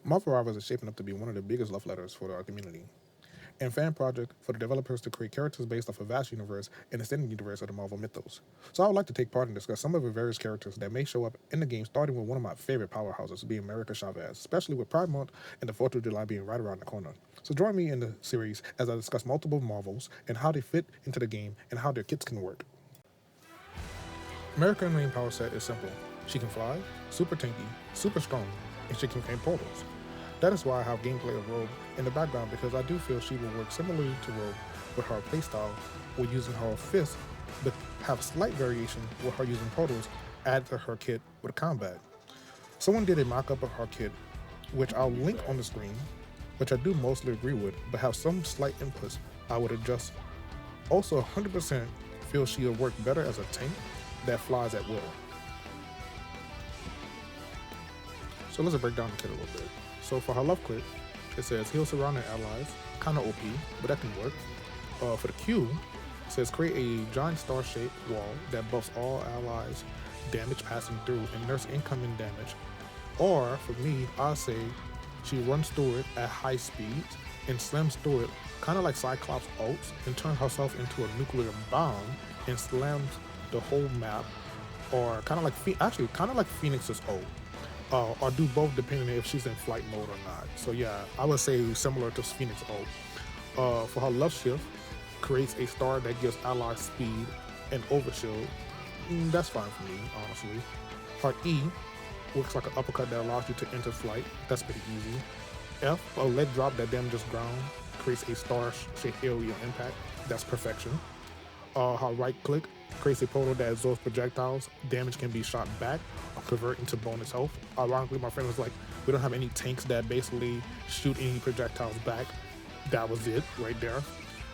Marvel Rivals is shaping up to be one of the biggest love letters for our community and fan project for the developers to create characters based off a vast universe and extended universe of the Marvel mythos. So I would like to take part and discuss some of the various characters that may show up in the game, starting with one of my favorite powerhouses, being America Chavez, especially with Pride Month and the 4th of July being right around the corner. So join me in the series as I discuss multiple Marvels and how they fit into the game and how their kits can work. America's main power set is simple. She can fly, super tanky, super strong, and she can create portals. That is why I have gameplay of Rogue in the background, because I do feel she will work similarly to Rogue with her playstyle with using her fists, but have slight variation with her using portals added to her kit with combat. Someone did a mock-up of her kit, which I'll link on the screen, which I do mostly agree with, but have some slight inputs I would adjust. Also 100% feel she'll work better as a tank that flies at will. So let's break down the kit a little bit. So for her love clip, it says heal surrounding allies, kinda OP, but that can work. For the Q, it says create a giant star-shaped wall that buffs all allies damage passing through and nurse incoming damage. Or for me, I say she runs through it at high speeds and slams through it, kinda like Cyclops ults, and turns herself into a nuclear bomb and slams the whole map, or kinda like Phoenix's ult. Or do both depending if she's in flight mode or not. So yeah, I would say similar to Phoenix ult. For her love shift, creates a star that gives allies speed and overshield. That's fine for me, honestly. Her E looks like an uppercut that allows you to enter flight. That's pretty easy. F, a lead drop that damages ground, creates a star-shaped area impact. That's perfection. Her right click creates a portal that absorbs projectiles. Damage can be shot back or convert into bonus health. Ironically, my friend was like, we don't have any tanks that basically shoot any projectiles back. That was it right there.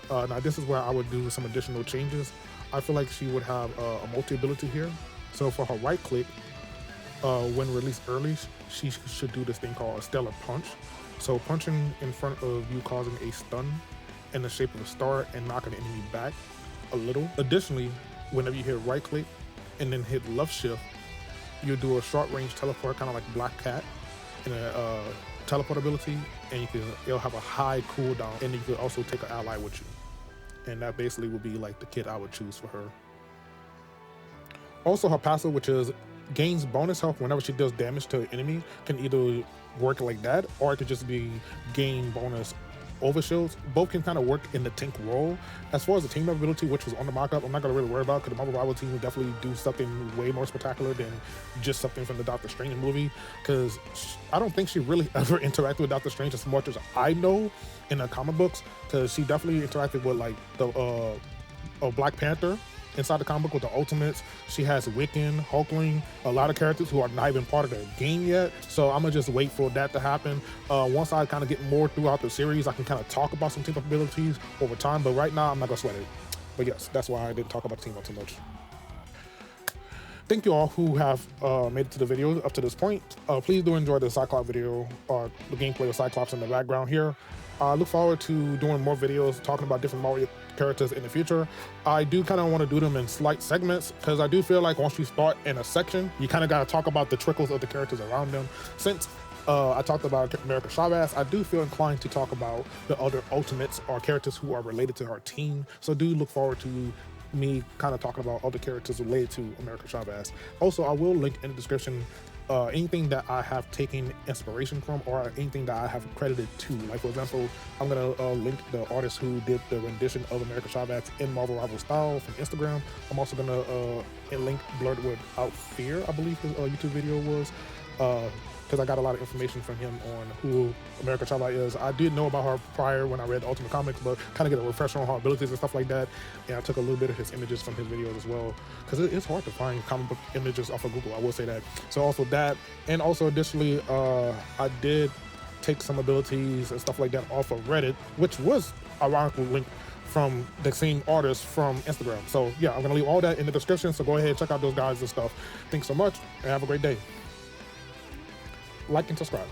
Now this is where I would do some additional changes. I feel like she would have a multi-ability here. So for her right click, when released early, she should do this thing called a stellar punch. So punching in front of you causing a stun in the shape of a star and knocking the enemy back a little. Additionally, whenever you hit right click and then hit left shift, you'll do a short range teleport, kind of like Black Cat, and a teleport ability, and it'll have a high cooldown, and you could also take an ally with you. And that basically would be like the kit I would choose for her. Also her passive, which is gains bonus health whenever she does damage to an enemy, can either work like that, or it could just be gain bonus overshields. Both can kind of work in the tank role. As far as the team ability, which was on the mock-up, I'm not going to really worry about, because the Marvel Rival team will definitely do something way more spectacular than just something from the Doctor Strange movie, because I don't think she really ever interacted with Doctor Strange as much as I know in the comic books, because she definitely interacted with like the Black Panther inside the comic book with the Ultimates. She has Wiccan, Hulkling, a lot of characters who are not even part of the game yet. So I'm gonna just wait for that to happen. Once I kind of get more throughout the series, I can kind of talk about some team abilities over time, but right now I'm not gonna sweat it. But yes, that's why I didn't talk about the team up too much. Thank you all who have made it to the video up to this point. Please do enjoy the Cyclops video, or the gameplay of Cyclops in the background here. I look forward to doing more videos talking about different Mario characters in the future. I do kind of want to do them in slight segments, because I do feel like once you start in a section, you kind of got to talk about the trickles of the characters around them. Since I talked about America Chavez, I do feel inclined to talk about the other Ultimates or characters who are related to her team. So do look forward to me kind of talking about other characters related to America Chavez. Also, I will link in the description anything that I have taken inspiration from, or anything that I have credited to. Like for example, I'm gonna link the artist who did the rendition of America Chavez in Marvel Rival style from Instagram. I'm also gonna link Blurred Without Fear, I believe his YouTube video was, because I got a lot of information from him on who America Chavez is. I did know about her prior when I read Ultimate Comics, but kind of get a refresher on her abilities and stuff like that. And I took a little bit of his images from his videos as well, because it's hard to find comic book images off of Google, I will say that. So also that, and also additionally, I did take some abilities and stuff like that off of Reddit, which was ironically linked from the same artist from Instagram. So yeah, I'm gonna leave all that in the description, so go ahead and check out those guys and stuff. Thanks so much, and have a great day. Like and subscribe.